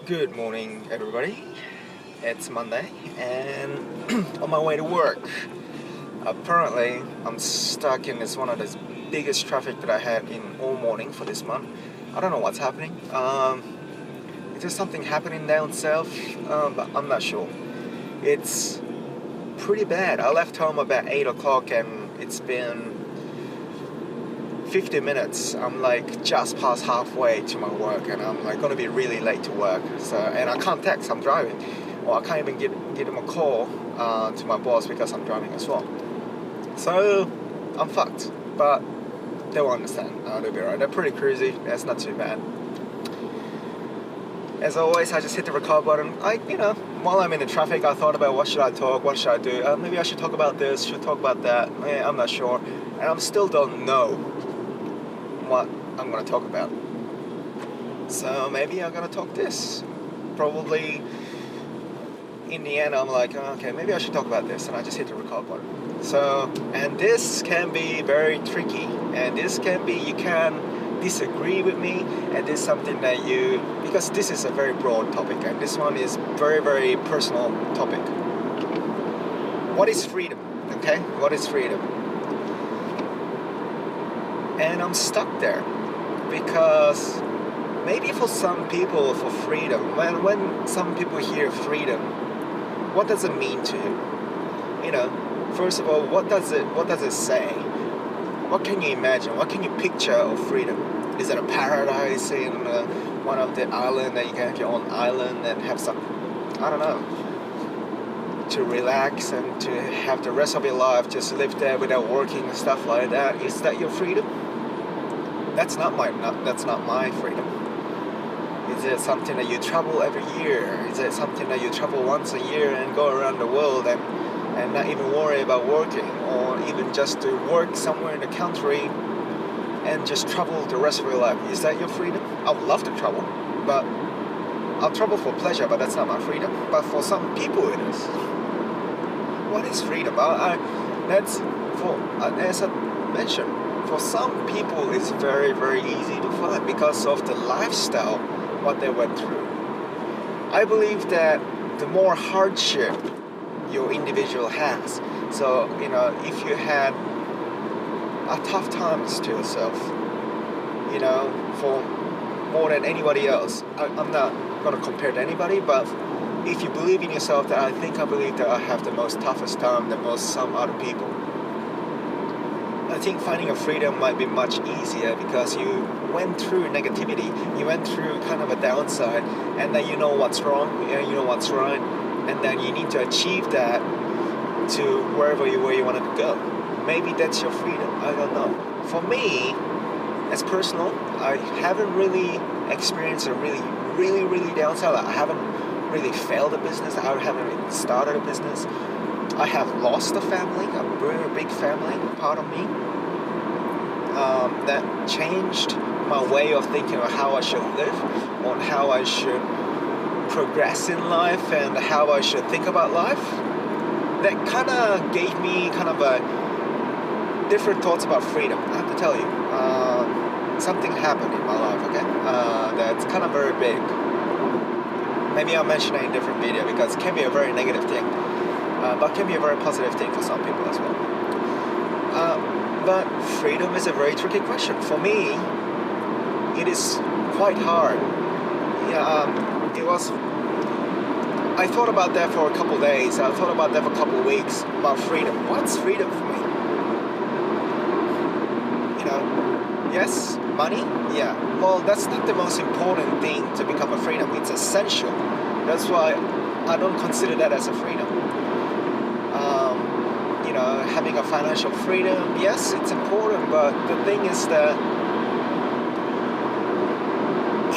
Good morning, everybody. It's Monday and on my way to work. Apparently, I'm stuck in one of the biggest traffic that I had in all morning for this month. I don't know what's happening. Is there something happening down south? But I'm not sure. It's pretty bad. I left home about 8 o'clock and it's been 50 minutes. I'm like just past halfway to my work and I'm like gonna be really late to work. And I can't text, I'm driving. Or I can't even give him a call to my boss because I'm driving as well. So I'm fucked, but they will understand. They'll be right. They're pretty cruisy. That's not too bad. As always, I just hit the record button. While I'm in the traffic, I thought about what should I talk, what should I do. Maybe I should talk about this, should talk about that. I'm not sure, and I still don't know what I'm gonna talk about. So maybe I'm gonna talk this. Probably in the end, I'm like, okay, maybe I should talk about this, and I just hit the record button. So, and this can be very tricky, and this can be, you can disagree with me, and this is something that because this is a very broad topic, and this one is very, very personal topic. What is freedom? Okay, what is freedom? And I'm stuck there because maybe for some people, for freedom, when some people hear freedom, what does it mean to you? First of all, what does it say? What can you imagine? What can you picture of freedom? Is it a paradise in one of the island that you can have your own island and have some, I don't know, to relax and to have the rest of your life just live there without working and stuff like that? Is that your freedom? That's not my freedom. Is it something that you travel every year? Is it something that you travel once a year and go around the world and not even worry about working, or even just to work somewhere in the country and just travel the rest of your life? Is that your freedom? I would love to travel, but I'll travel for pleasure, but that's not my freedom. But for some people it is. What is freedom? As I mentioned, for some people it's very, very easy to find because of the lifestyle, what they went through. I believe that the more hardship your individual has, so if you had a tough times to yourself, for more than anybody else, I'm not going to compare to anybody, but if you believe in yourself, that I believe that I have the most toughest time than most some other people. I think finding a freedom might be much easier because you went through negativity, you went through kind of a downside, and then you know what's wrong, you know what's right, and then you need to achieve that to where you wanted to go. Maybe that's your freedom, I don't know. For me, as personal, I haven't really experienced a really downside. I haven't really failed a business, I haven't really started a business. I have lost a family, a very big family, part of me, that changed my way of thinking of how I should live, on how I should progress in life, and how I should think about life. That kind of gave me kind of a different thoughts about freedom. I have to tell you, something happened in my life, okay? That's kind of very big. Maybe I'll mention it in a different video because it can be a very negative thing. But can be a very positive thing for some people as well. But freedom is a very tricky question. For me, it is quite hard. I thought about that for a couple of days. I thought about that for a couple of weeks, about freedom. What's freedom for me? Yes, money? Yeah. Well, that's not the most important thing to become a freedom. It's essential. That's why I don't consider that as a freedom. Having a financial freedom, yes, it's important, but the thing is that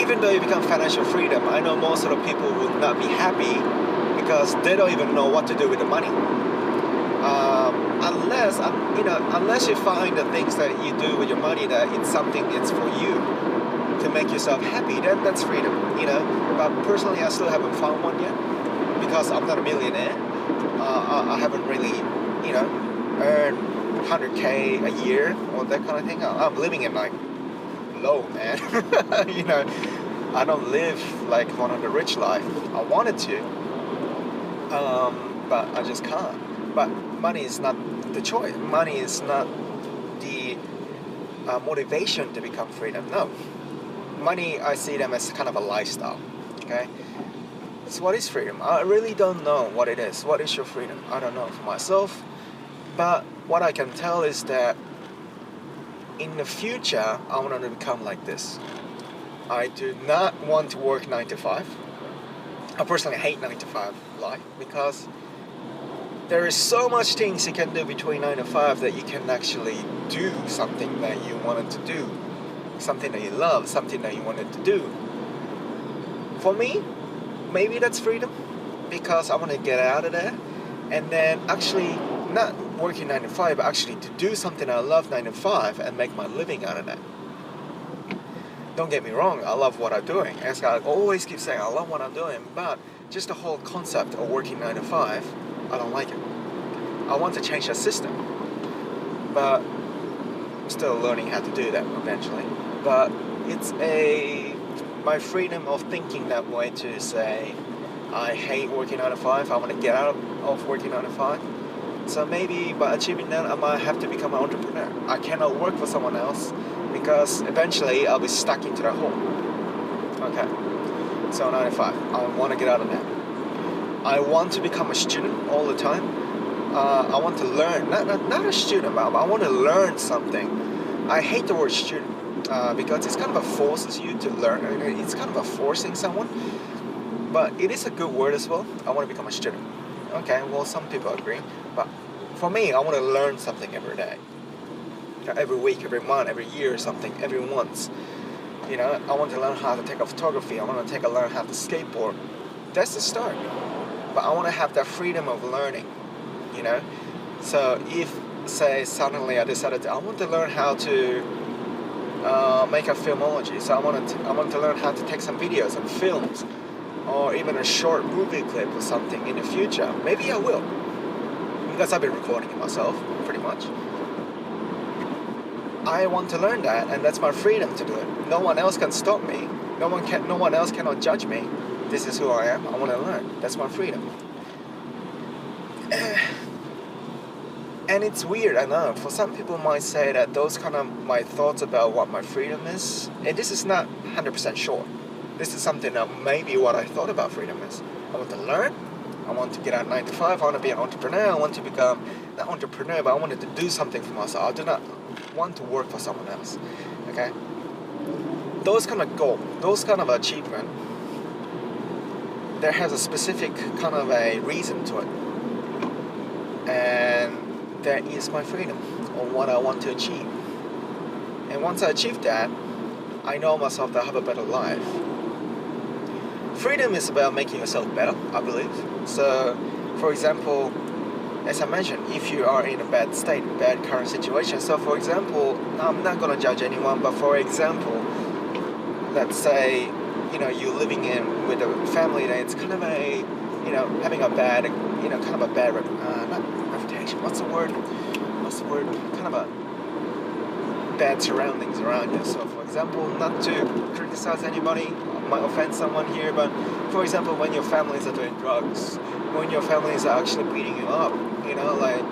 even though you become financial freedom, I know most of the people will not be happy because they don't even know what to do with the money. Unless you find the things that you do with your money that it's something it's for you to make yourself happy, then that's freedom. But personally, I still haven't found one yet because I'm not a millionaire. I haven't really, earn 100K a year or that kind of thing. I'm living in like low, man. I don't live like one of the rich life. I wanted to, but I just can't. But money is not the choice. Money is not the motivation to become freedom. No, money, I see them as kind of a lifestyle. Okay, so what is freedom? I really don't know what it is. What is your freedom? I don't know for myself. But what I can tell is that in the future, I want to become like this. I do not want to work 9 to 5. I personally hate 9 to 5 life because there is so much things you can do between 9 to 5 that you can actually do something that you wanted to do, something that you love, something that you wanted to do. For me, maybe that's freedom because I want to get out of there and then actually not working 9 to 5, but actually to do something I love 9 to 5 and make my living out of that. Don't get me wrong, I love what I'm doing. As I always keep saying, I love what I'm doing, but just the whole concept of working 9 to 5, I don't like it. I want to change the system, but I'm still learning how to do that eventually. But it's my freedom of thinking that way to say, I hate working 9 to 5, I want to get out of working 9 to 5. So maybe by achieving that, I might have to become an entrepreneur. I cannot work for someone else because eventually I'll be stuck into that hole. Okay, so 9 to 5, I want to get out of that. I want to become a student all the time. I want to learn, not a student, but I want to learn something. I hate the word student because it's kind of forces you to learn. It's kind of forcing someone, but it is a good word as well. I want to become a student. Okay, well, some people agree, but for me, I want to learn something every day, every week, every month, every year, something, every month. You know, I want to learn how to take a photography. I want to learn how to skateboard. That's the start. But I want to have that freedom of learning. You know, so if say suddenly I decided I want to learn how to make a filmology, so I want to learn how to take some videos and films, or even a short movie clip or something in the future. Maybe I will, because I've been recording it myself, pretty much. I want to learn that, and that's my freedom to do it. No one else can stop me. No one else cannot judge me. This is who I am. I want to learn. That's my freedom. And it's weird, I know. For some people might say that those kind of my thoughts about what my freedom is, and this is not 100% sure. This is something that maybe what I thought about freedom is. I want to learn. I want to get out 9 to 5. I want to be an entrepreneur. I want to become, not entrepreneur, but I wanted to do something for myself. I do not want to work for someone else. Okay? Those kind of goal, those kind of achievement, there has a specific kind of a reason to it. And that is my freedom on what I want to achieve. And once I achieve that, I know myself that I have a better life. Freedom is about making yourself better, I believe. So, for example, as I mentioned, if you are in a bad state, bad current situation. So, for example, I'm not going to judge anyone, but for example, let's say, you know, you're living in with a family that it's kind of a, you know, having a bad, you know, kind of a bad, not reputation, what's the word, kind of a bad surroundings around you. So for example, not to criticize anybody, I might offend someone here, but for example, when your families are doing drugs, when your families are actually beating you up, you know, like,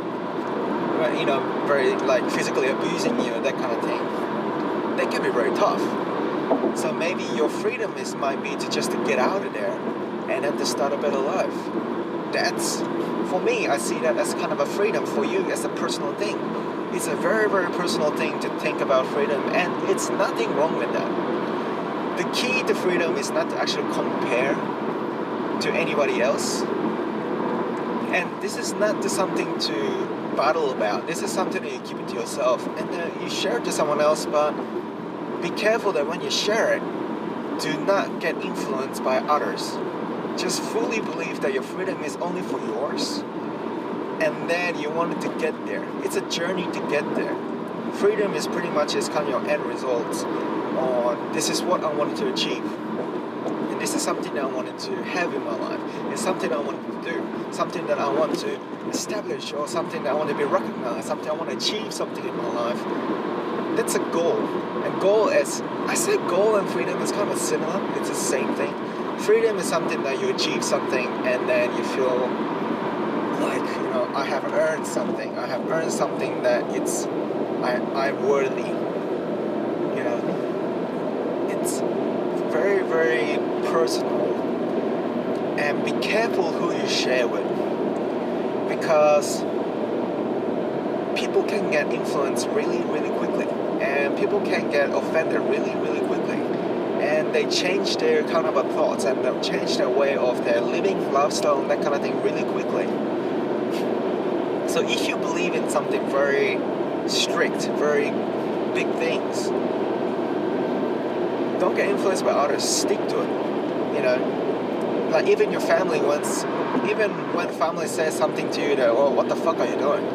you know, very, like, physically abusing you, that kind of thing, that can be very tough. So maybe your freedom might be to just to get out of there and then to start a better life. That's, for me, I see that as kind of a freedom. For you, as a personal thing. It's a very, very personal thing to think about freedom, and it's nothing wrong with that. The key to freedom is not to actually compare to anybody else. And this is not something to battle about. This is something that you keep it to yourself, and you share it to someone else, but be careful that when you share it, do not get influenced by others. Just fully believe that your freedom is only for yours, and then you wanted to get there. It's a journey to get there. Freedom is pretty much is kind of your end results on this is what I wanted to achieve. And this is something that I wanted to have in my life. It's something I wanted to do. Something that I want to establish, or something that I want to be recognized. Something I want to achieve something in my life. that's a goal. And goal is, I say goal and freedom is kind of similar. It's the same thing. Freedom is something that you achieve something and then you feel like, I have earned something. I have earned something that I'm worthy. It's very, very personal. And be careful who you share with, because people can get influenced really, really quickly, and people can get offended really, really quickly, and they change their kind of thoughts, and they'll change their way of their living lifestyle and that kind of thing really quickly. So if you believe in something very strict, very big things, don't get influenced by others. Stick to it. Like even your family even when family says something to you that, oh, what the fuck are you doing?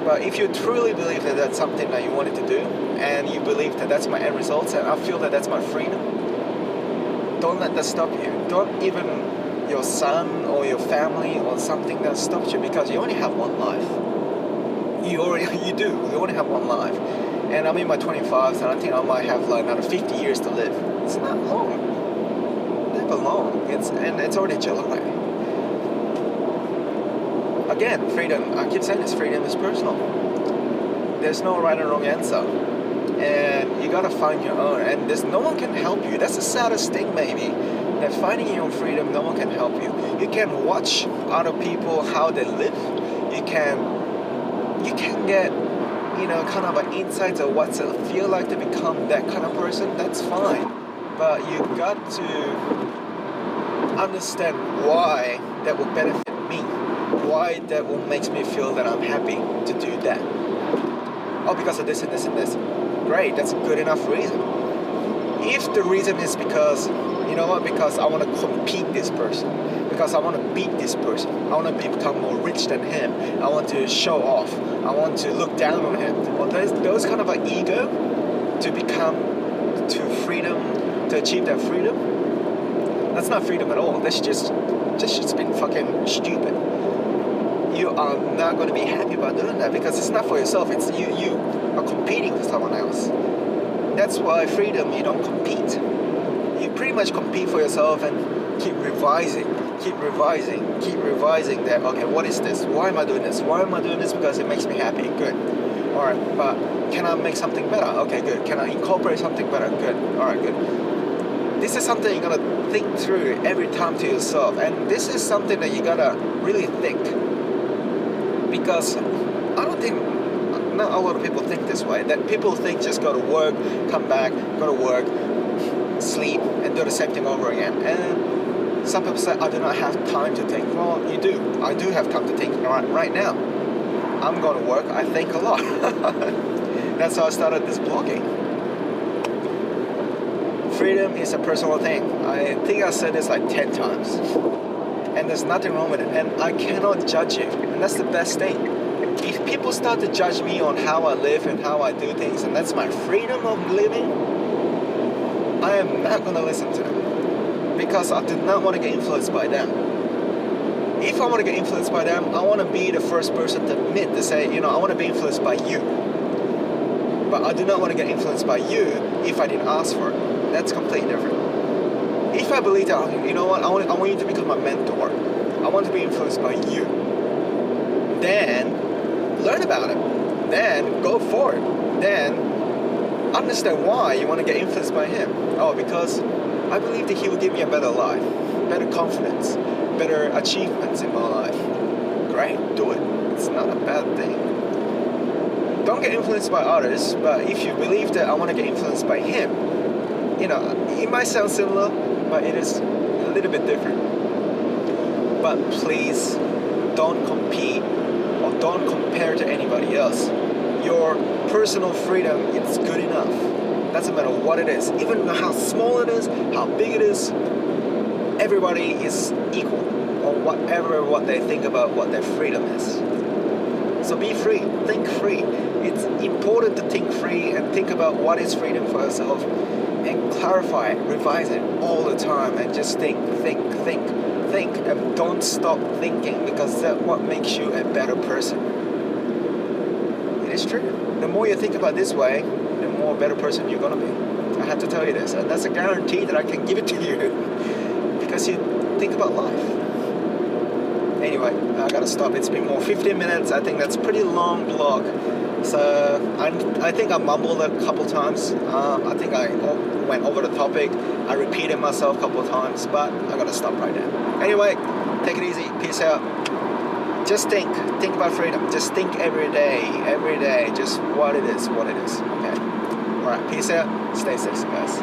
But if you truly believe that that's something that you wanted to do, and you believe that that's my end result, and I feel that that's my freedom, don't let that stop you. Don't even your son or your family or something that stops you, because you only have one life. You only have one life. And I'm in my 25s, and I think I might have like another 50 years to live. It's not long. Never long. It's already July. Again, freedom. I keep saying this, freedom is personal. There's no right or wrong answer. And you gotta find your own. And no one can help you. That's the saddest thing, maybe. That finding your own freedom, no one can help you. You can watch other people, how they live. You can get kind of an insight of what's it feel like to become that kind of person. That's fine, but you got to understand why that will benefit me, why that will makes me feel that I'm happy to do that. Oh, because of this and this and this. Great, that's a good enough reason. If the reason is because because I want to compete this person, because I want to beat this person, I want to become more rich than him, I want to show off, I want to look down on him, or those kind of an ego to freedom, to achieve that freedom, that's not freedom at all. That's just been fucking stupid. You are not going to be happy about doing that, because it's not for yourself, it's you are competing with someone else. That's why freedom, you don't compete. You pretty much compete for yourself and keep revising that, okay, what is this? Why am I doing this? Why am I doing this? Because it makes me happy. Good. Alright, but can I make something better? Okay, good. Can I incorporate something better? Good. Alright, good. This is something you're gonna think through every time to yourself, and this is something that you gotta really think, because I don't think, not a lot of people think this way, that people think just go to work, come back, go to work, sleep, and do the same thing over again. And some people say, I do not have time to think. Well, you do. I do have time to think right now. I'm going to work. I think a lot. That's how I started this blogging. Freedom is a personal thing. I think I said this like 10 times. And there's nothing wrong with it. And I cannot judge you. And that's the best thing. If people start to judge me on how I live and how I do things, and that's my freedom of living, I am not going to listen to them, because I do not want to get influenced by them. If I want to get influenced by them, I want to be the first person to admit, to say, I want to be influenced by you. But I do not want to get influenced by you if I didn't ask for it. That's completely different. If I believe that, I want you to become my mentor, I want to be influenced by you, then learn about it. Then go for it. Then understand why you want to get influenced by him. Oh, because I believe that he will give me a better life, better confidence, better achievements in my life. Great, do it. It's not a bad thing. Don't get influenced by others, but if you believe that I want to get influenced by him, it might sound similar, but it is a little bit different. But please don't compete or don't compare to anybody else. Your personal freedom, it's good enough. Doesn't matter what it is, even how small it is, how big it is, everybody is equal, or what they think about what their freedom is. So be free, think free. It's important to think free and think about what is freedom for yourself, and clarify it, revise it all the time, and just think, and don't stop thinking, because that's what makes you a better person. It is true. the more you think about this way, the more better person you're gonna be. I have to tell you this, and that's a guarantee that I can give it to you because you think about life. Anyway, I gotta stop. It's been more 15 minutes. I think that's a pretty long vlog. So I think I mumbled a couple times. I think I went over the topic. I repeated myself a couple of times, but I gotta stop right now. Anyway, take it easy. Peace out. Just think about freedom. Just think every day, just what it is. Okay. All right. Peace out. Stay safe, guys.